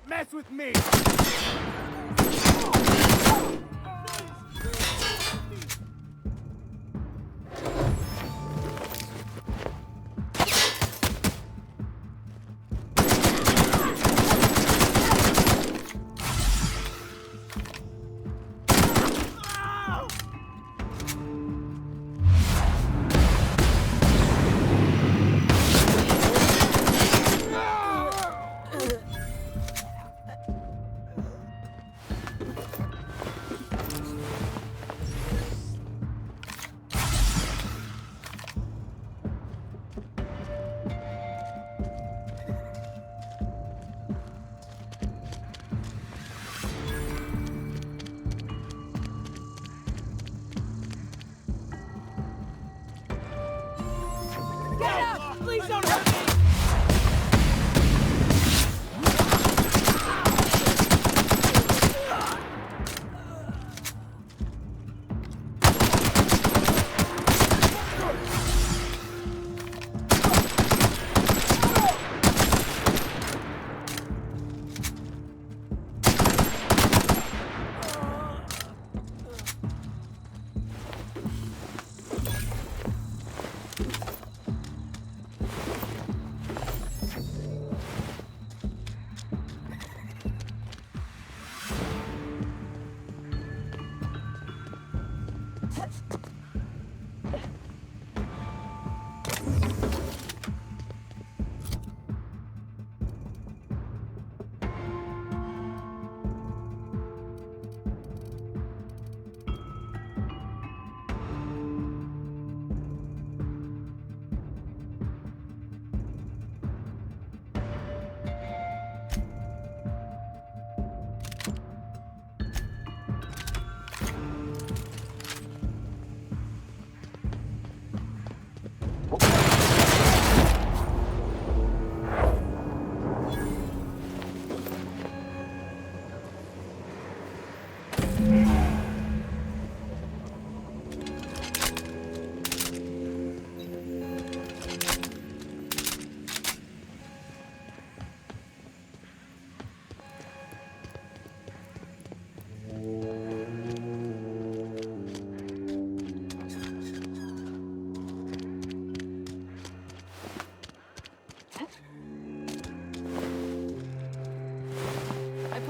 mess with me! Please don't hurt me!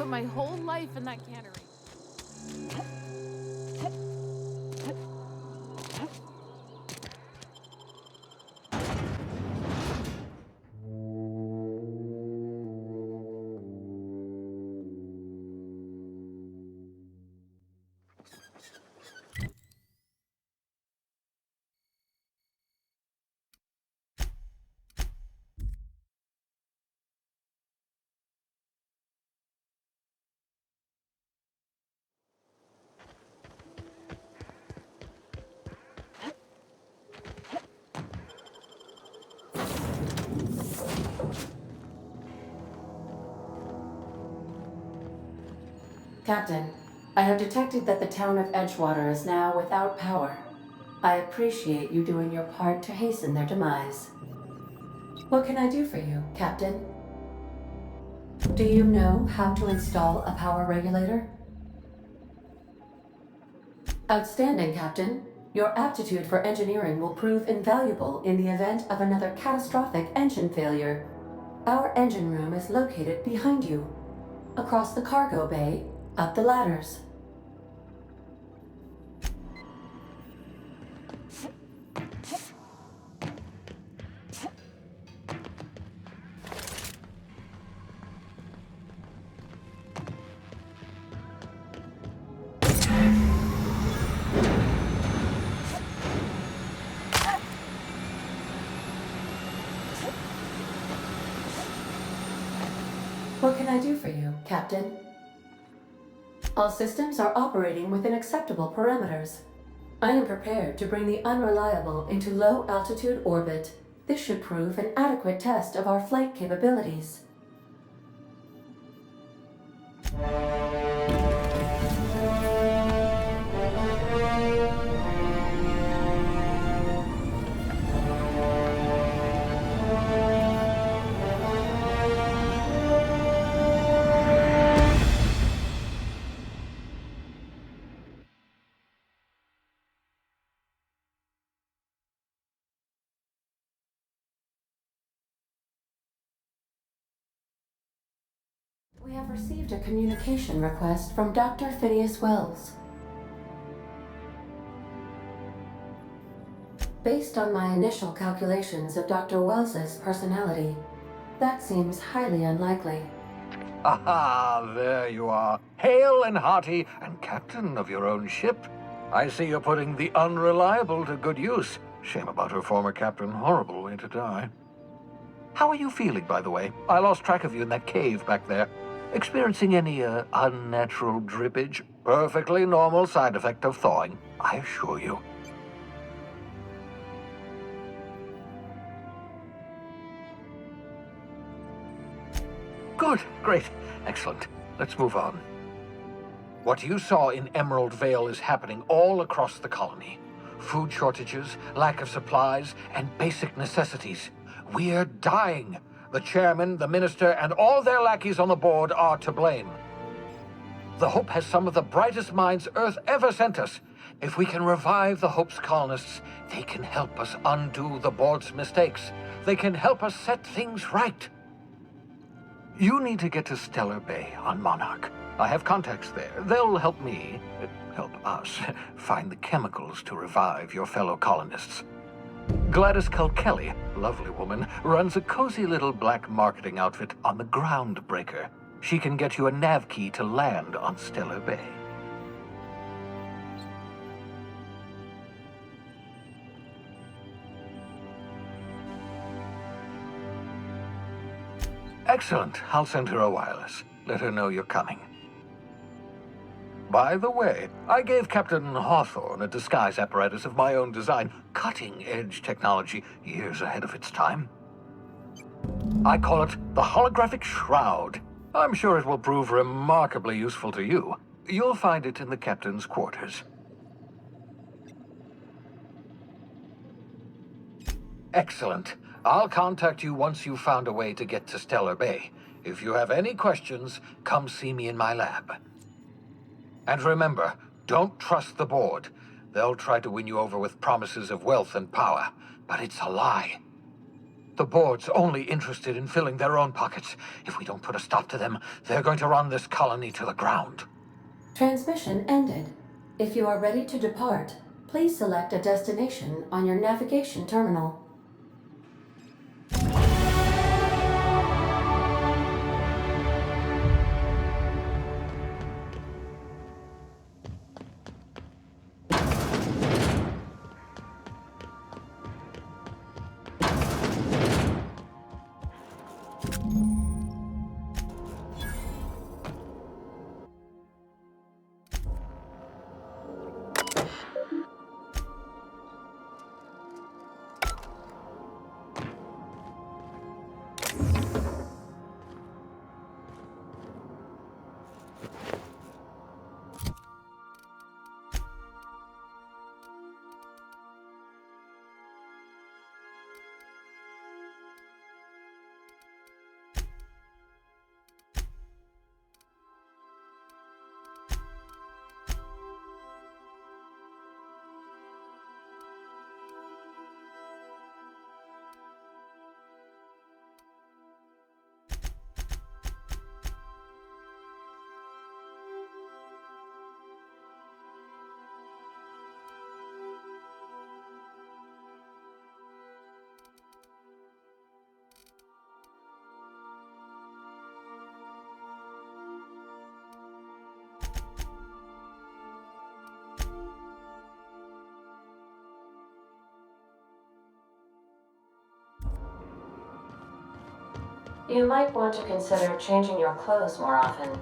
My whole life in that cannery. Captain, I have detected that the town of Edgewater is now without power. I appreciate you doing your part to hasten their demise. What can I do for you, Captain? Do you know how to install a power regulator? Outstanding, Captain. Your aptitude for engineering will prove invaluable in the event of another catastrophic engine failure. Our engine room is located behind you, across the cargo bay, up the ladders. What can I do for you, Captain? All systems are operating within acceptable parameters. I am prepared to bring the unreliable into low-altitude orbit. This should prove an adequate test of our flight capabilities. We have received a communication request from Dr. Phineas Wells. Based on my initial calculations of Dr. Wells's personality, that seems highly unlikely. Aha, there you are. Hale and hearty, and captain of your own ship. I see you're putting the unreliable to good use. Shame about her former captain. Horrible way to die. How are you feeling, by the way? I lost track of you in that cave back there. Experiencing any, unnatural drippage? Perfectly normal side effect of thawing, I assure you. Good, great, excellent. Let's move on. What you saw in Emerald Vale is happening all across the colony. Food shortages, lack of supplies, and basic necessities. We're dying. The chairman, the minister, and all their lackeys on the board are to blame. The Hope has some of the brightest minds Earth ever sent us. If we can revive the Hope's colonists, they can help us undo the board's mistakes. They can help us set things right. You need to get to Stellar Bay on Monarch. I have contacts there. They'll help me, help us, find the chemicals to revive your fellow colonists. Gladys Kelly, lovely woman, runs a cozy little black marketing outfit on the Groundbreaker. She can get you a nav key to land on Stellar Bay. Excellent. I'll send her a wireless. Let her know you're coming. By the way, I gave Captain Hawthorne a disguise apparatus of my own design, cutting-edge technology, years ahead of its time. I call it the Holographic Shroud. I'm sure it will prove remarkably useful to you. You'll find it in the captain's quarters. Excellent. I'll contact you once you've found a way to get to Stellar Bay. If you have any questions, come see me in my lab. And remember, don't trust the board. They'll try to win you over with promises of wealth and power, but it's a lie. The board's only interested in filling their own pockets. If we don't put a stop to them, they're going to run this colony to the ground. Transmission ended. If you are ready to depart, please select a destination on your navigation terminal. You might want to consider changing your clothes more often.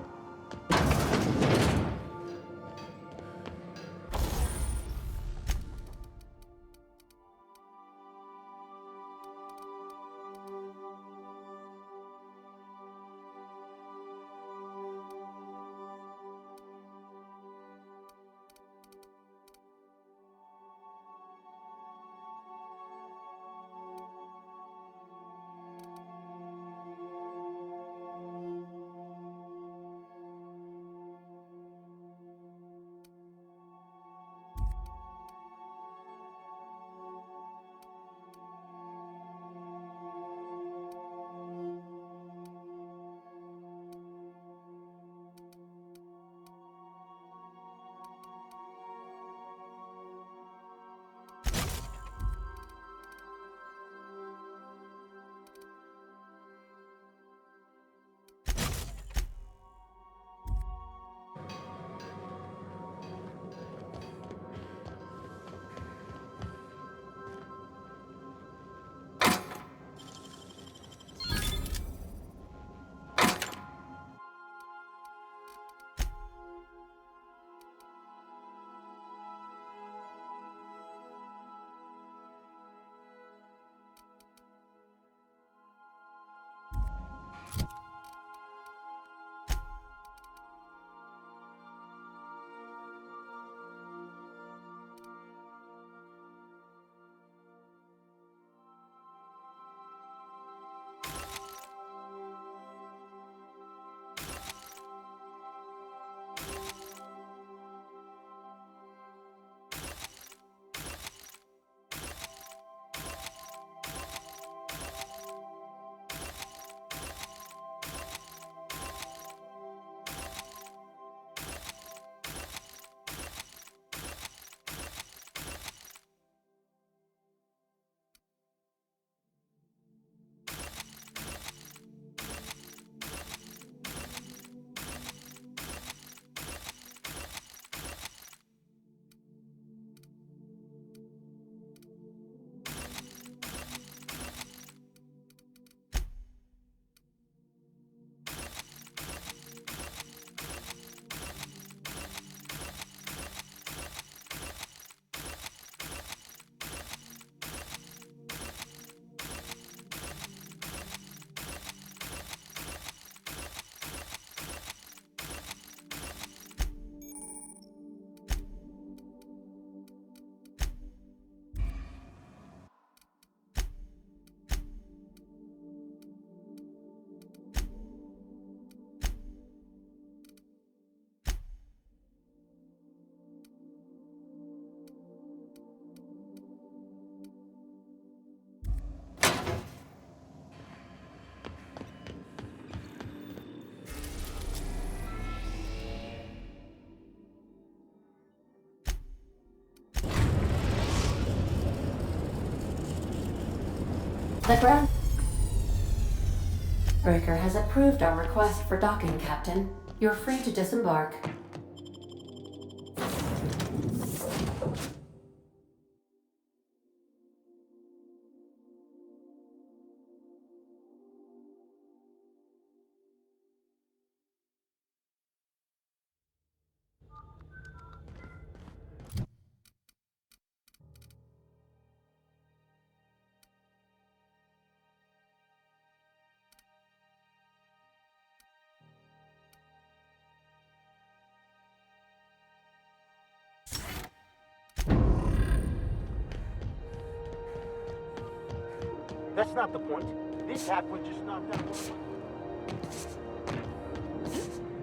The Groundbreaker has approved our request for docking, Captain. You're free to disembark. That's not the point. This hackwood just knocked out one.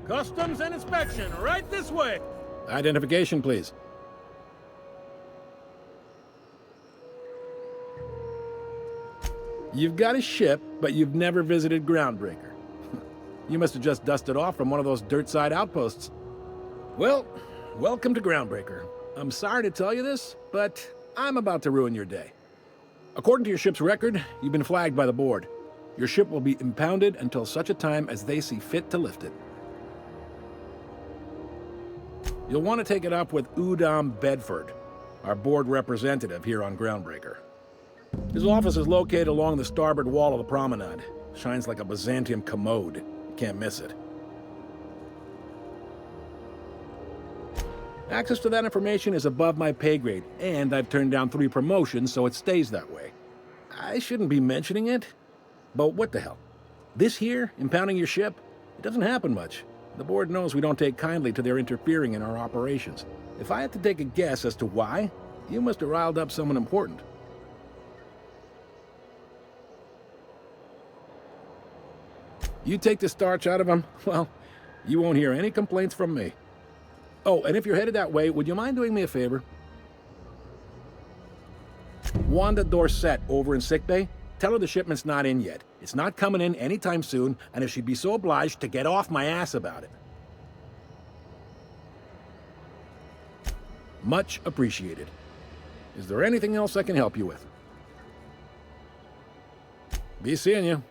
Customs and inspection, right this way. Identification, please. You've got a ship, but you've never visited Groundbreaker. You must have just dusted off from one of those dirt-side outposts. Well, welcome to Groundbreaker. I'm sorry to tell you this, but I'm about to ruin your day. According to your ship's record, you've been flagged by the board. Your ship will be impounded until such a time as they see fit to lift it. You'll want to take it up with Udom Bedford, our board representative here on Groundbreaker. His office is located along the starboard wall of the promenade. Shines like a Byzantium commode. You can't miss it. Access to that information is above my pay grade, and I've turned down 3 promotions, so it stays that way. I shouldn't be mentioning it, but what the hell? This here, impounding your ship, it doesn't happen much. The board knows we don't take kindly to their interfering in our operations. If I had to take a guess as to why, you must have riled up someone important. You take the starch out of them, well, you won't hear any complaints from me. Oh, and if you're headed that way, would you mind doing me a favor? Wanda Dorset over in sickbay, tell her the shipment's not in yet. It's not coming in anytime soon, and if she'd be so obliged to get off my ass about it. Much appreciated. Is there anything else I can help you with? Be seeing you.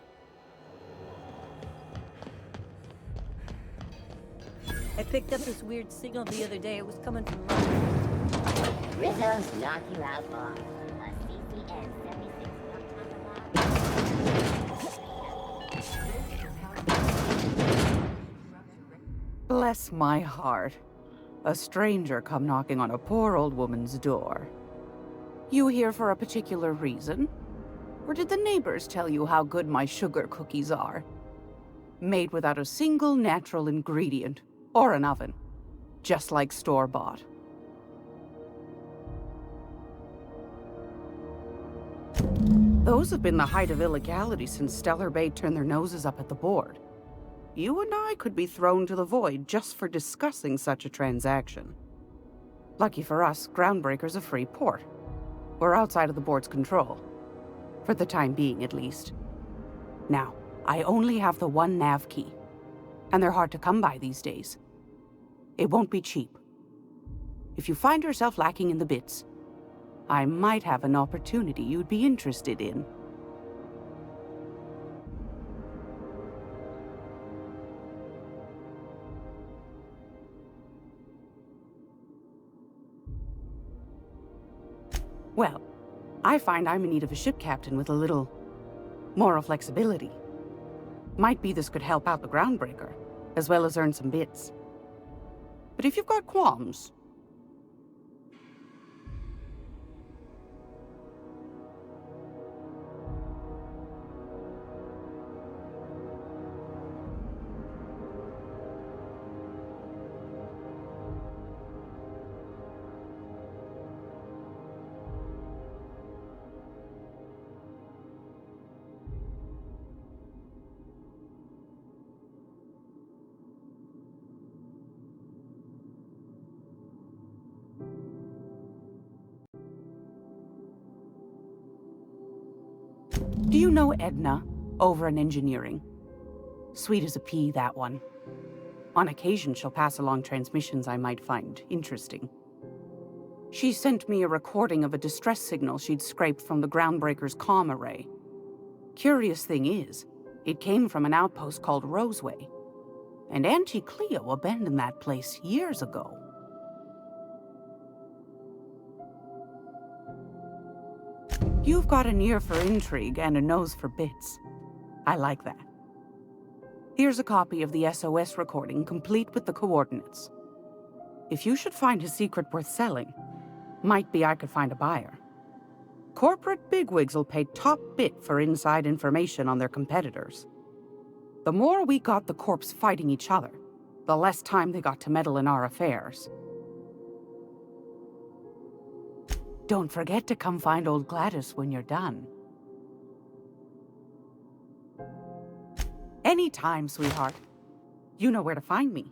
I picked up this weird signal the other day. It was coming from London. Rizzo's knocking out bar. A CCN 76. Bless my heart. A stranger come knocking on a poor old woman's door. You here for a particular reason? Or did the neighbors tell you how good my sugar cookies are? Made without a single natural ingredient. Or an oven. Just like store-bought. Those have been the height of illegality since Stellar Bay turned their noses up at the board. You and I could be thrown to the void just for discussing such a transaction. Lucky for us, Groundbreaker's a free port. We're outside of the board's control. For the time being, at least. Now, I only have the one nav key. And they're hard to come by these days. It won't be cheap. If you find yourself lacking in the bits, I might have an opportunity you'd be interested in. Well, I find I'm in need of a ship captain with a little moral flexibility. Might be this could help out the Groundbreaker, as well as earn some bits. But if you've got qualms... Do you know Edna, over in engineering? Sweet as a pea, that one. On occasion, she'll pass along transmissions I might find interesting. She sent me a recording of a distress signal she'd scraped from the Groundbreaker's comm array. Curious thing is, it came from an outpost called Roseway. And Auntie Cleo abandoned that place years ago. You've got an ear for intrigue and a nose for bits. I like that. Here's a copy of the SOS recording, complete with the coordinates. If you should find a secret worth selling, might be I could find a buyer. Corporate bigwigs will pay top bit for inside information on their competitors. The more we got the corps fighting each other, the less time they got to meddle in our affairs. Don't forget to come find old Gladys when you're done. Anytime, sweetheart. You know where to find me.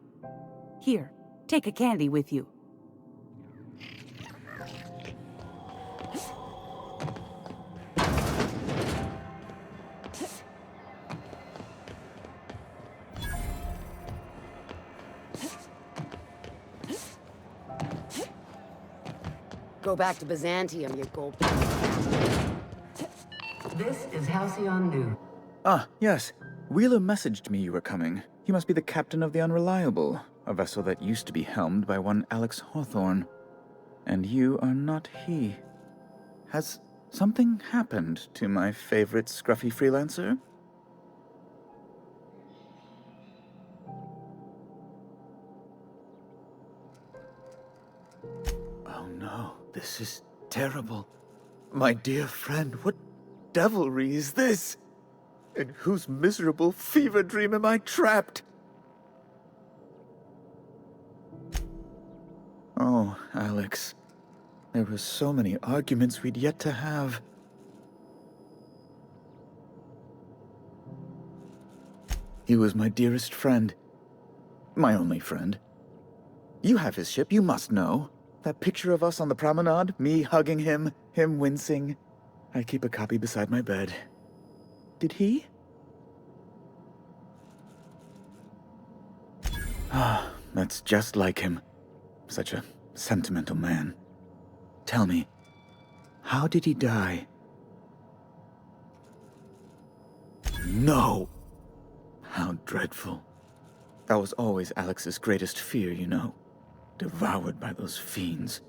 Here, take a candy with you. Go back to Byzantium, you gold. This is Halcyon News. Ah, yes. Wheeler messaged me you were coming. He must be the captain of the Unreliable, a vessel that used to be helmed by one Alex Hawthorne. And you are not he. Has something happened to my favorite scruffy freelancer? Oh no, this is terrible. My dear friend, what devilry is this? In whose miserable fever dream am I trapped? Oh, Alex. There were so many arguments we'd yet to have. He was my dearest friend. My only friend. You have his ship, you must know. That picture of us on the promenade, me hugging him, him wincing. I keep a copy beside my bed. Did he? Ah, that's just like him. Such a sentimental man. Tell me, how did he die? No! How dreadful. That was always Alex's greatest fear, you know. Devoured by those fiends.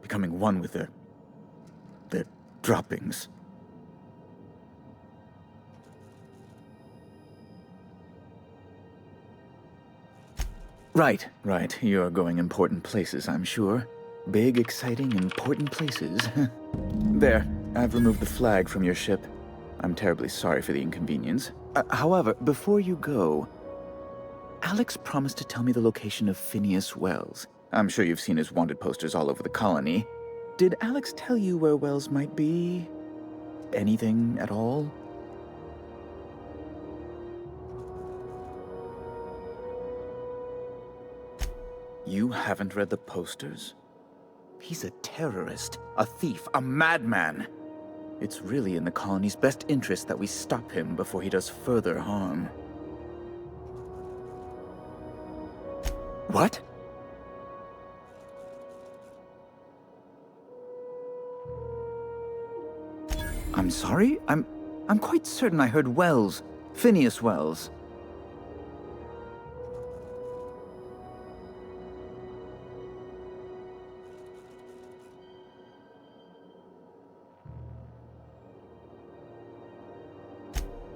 Becoming one with their droppings. Right. You're going important places, I'm sure. Big, exciting, important places. There, I've removed the flag from your ship. I'm terribly sorry for the inconvenience. However, before you go, Alex promised to tell me the location of Phineas Wells. I'm sure you've seen his wanted posters all over the colony. Did Alex tell you where Wells might be? Anything at all? You haven't read the posters? He's a terrorist, a thief, a madman. It's really in the colony's best interest that we stop him before he does further harm. What? I'm sorry? I'm quite certain I heard Wells. Phineas Wells.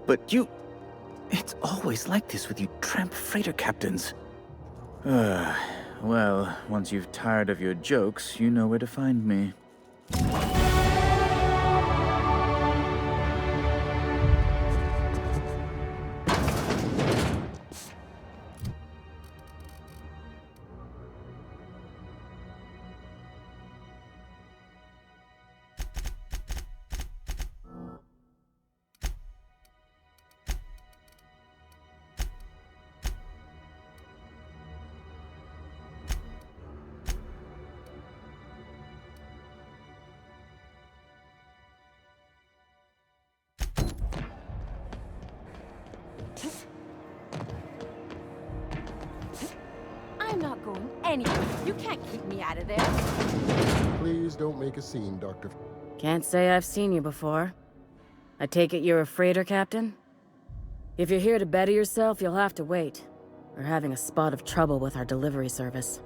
But you... It's always like this with you tramp freighter captains. Well, once you've tired of your jokes, you know where to find me. I'm not going anywhere. You can't keep me out of there. Please don't make a scene, Doctor. Can't say I've seen you before. I take it you're a freighter, Captain? If you're here to better yourself, you'll have to wait. We're having a spot of trouble with our delivery service.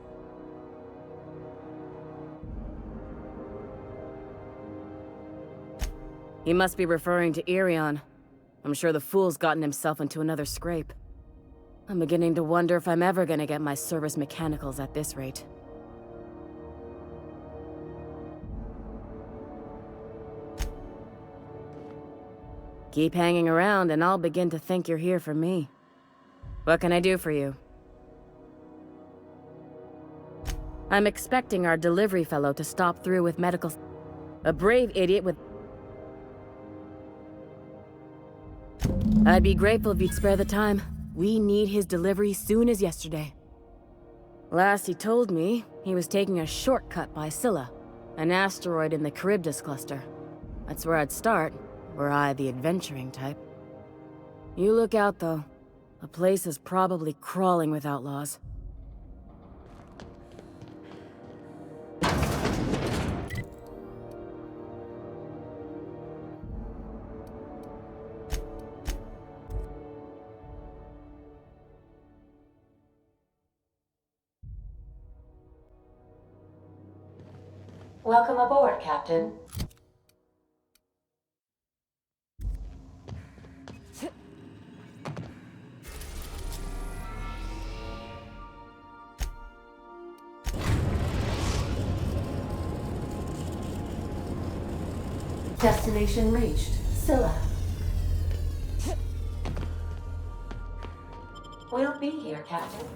He must be referring to Irion. I'm sure the fool's gotten himself into another scrape. I'm beginning to wonder if I'm ever gonna get my service mechanicals at this rate. Keep hanging around and I'll begin to think you're here for me. What can I do for you? I'm expecting our delivery fellow to stop through with medical... A brave idiot with... I'd be grateful if you'd spare the time. We need his delivery soon as yesterday. Last he told me, he was taking a shortcut by Scylla, an asteroid in the Charybdis cluster. That's where I'd start, were I the adventuring type. You look out, though. The place is probably crawling with outlaws. Welcome aboard, Captain. Destination reached. Scylla. We'll be here, Captain.